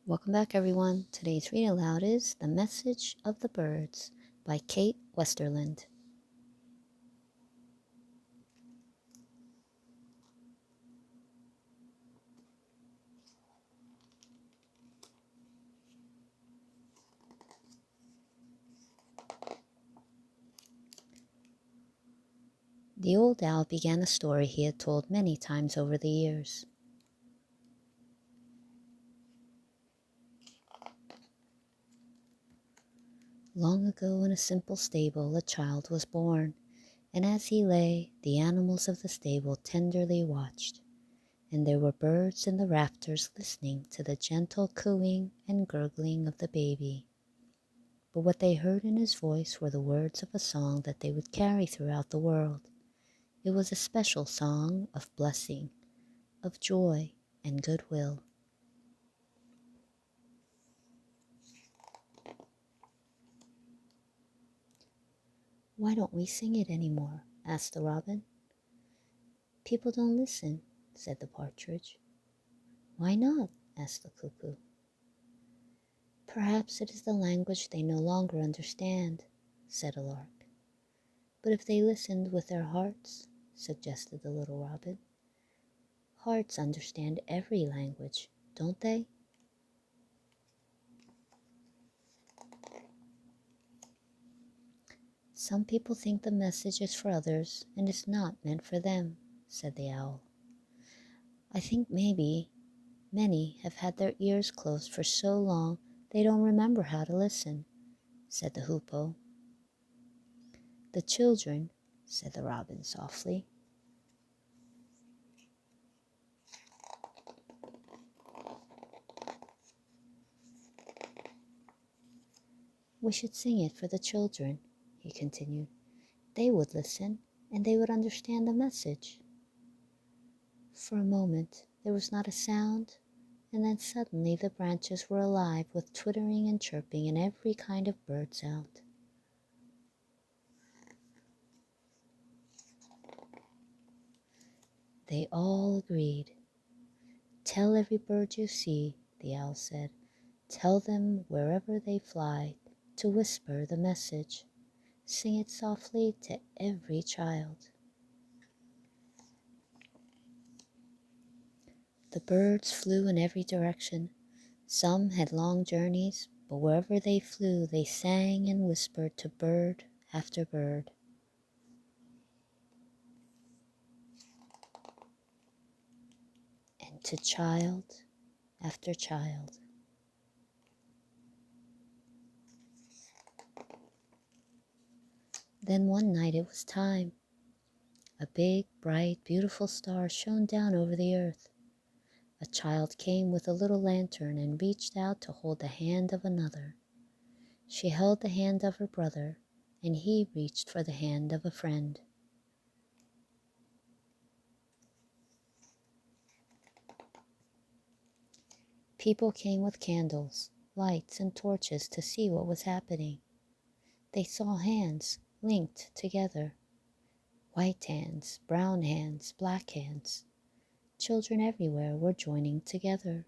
Welcome back, everyone. Today's read aloud is The Message of the Birds by Kate Westerland. The old owl began a story he had told many times over the years. Long ago in a simple stable a child was born, and as he lay, the animals of the stable tenderly watched, and there were birds in the rafters listening to the gentle cooing and gurgling of the baby. But what they heard in his voice were the words of a song that they would carry throughout the world. It was a special song of blessing, of joy and goodwill. "Why don't we sing it any more?" asked the robin. "People don't listen," said the partridge. "Why not?" asked the cuckoo. "Perhaps it is the language they no longer understand," said a lark. "But if they listened with their hearts," suggested the little robin. "Hearts understand every language, don't they?" "Some people think the message is for others and is not meant for them," said the owl. "I think maybe many have had their ears closed for so long they don't remember how to listen," said the hoopoe. "The children," said the robin softly. "We should sing it for the children," he continued. "They would listen, and they would understand the message." For a moment there was not a sound, and then suddenly the branches were alive with twittering and chirping and every kind of bird sound. They all agreed. "Tell every bird you see," the owl said. "Tell them wherever they fly to whisper the message. Sing it softly to every child." The birds flew in every direction. Some had long journeys, but wherever they flew they sang and whispered to bird after bird. And to child after child. Then one night it was time. A big, bright, beautiful star shone down over the earth. A child came with a little lantern and reached out to hold the hand of another. She held the hand of her brother, and he reached for the hand of a friend. People came with candles, lights, and torches to see what was happening. They saw hands linked together. White hands, brown hands, black hands. Children everywhere were joining together.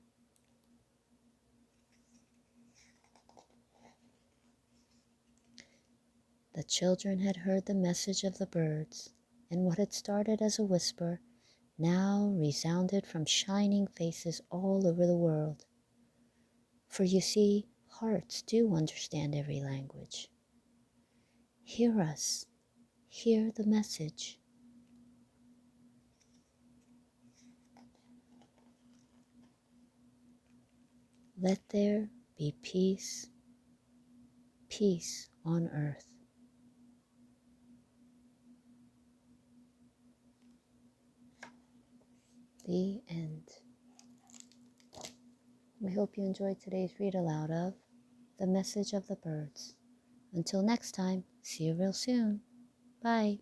The children had heard the message of the birds, and what had started as a whisper now resounded from shining faces all over the world. For you see, hearts do understand every language. Hear us, hear the message. Let there be peace, peace on earth. The end. We hope you enjoyed today's read aloud of The Message of the Birds. Until next time, see you real soon. Bye.